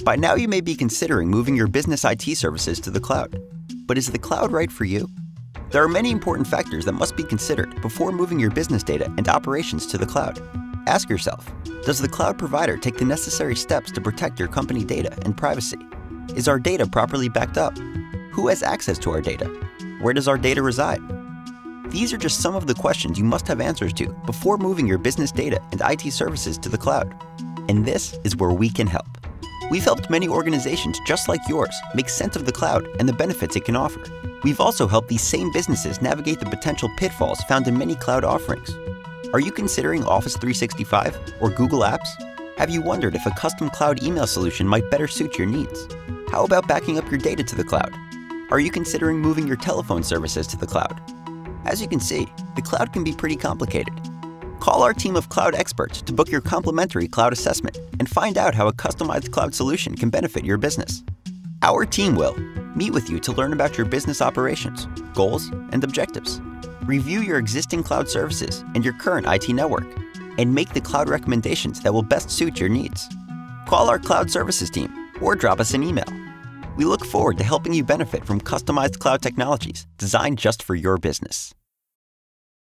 By now you may be considering moving your business IT services to the cloud. But is the cloud right for you? There are many important factors that must be considered before moving your business data and operations to the cloud. Ask yourself, does the cloud provider take the necessary steps to protect your company data and privacy? Is our data properly backed up? Who has access to our data? Where does our data reside? These are just some of the questions you must have answers to before moving your business data and IT services to the cloud. And this is where we can help. We've helped many organizations just like yours make sense of the cloud and the benefits it can offer. We've also helped these same businesses navigate the potential pitfalls found in many cloud offerings. Are you considering Office 365 or Google Apps? Have you wondered if a custom cloud email solution might better suit your needs? How about backing up your data to the cloud? Are you considering moving your telephone services to the cloud? As you can see, the cloud can be pretty complicated. Call our team of cloud experts to book your complimentary cloud assessment and find out how a customized cloud solution can benefit your business. Our team will meet with you to learn about your business operations, goals, and objectives, review your existing cloud services and your current IT network, and make the cloud recommendations that will best suit your needs. Call our cloud services team or drop us an email. We look forward to helping you benefit from customized cloud technologies designed just for your business.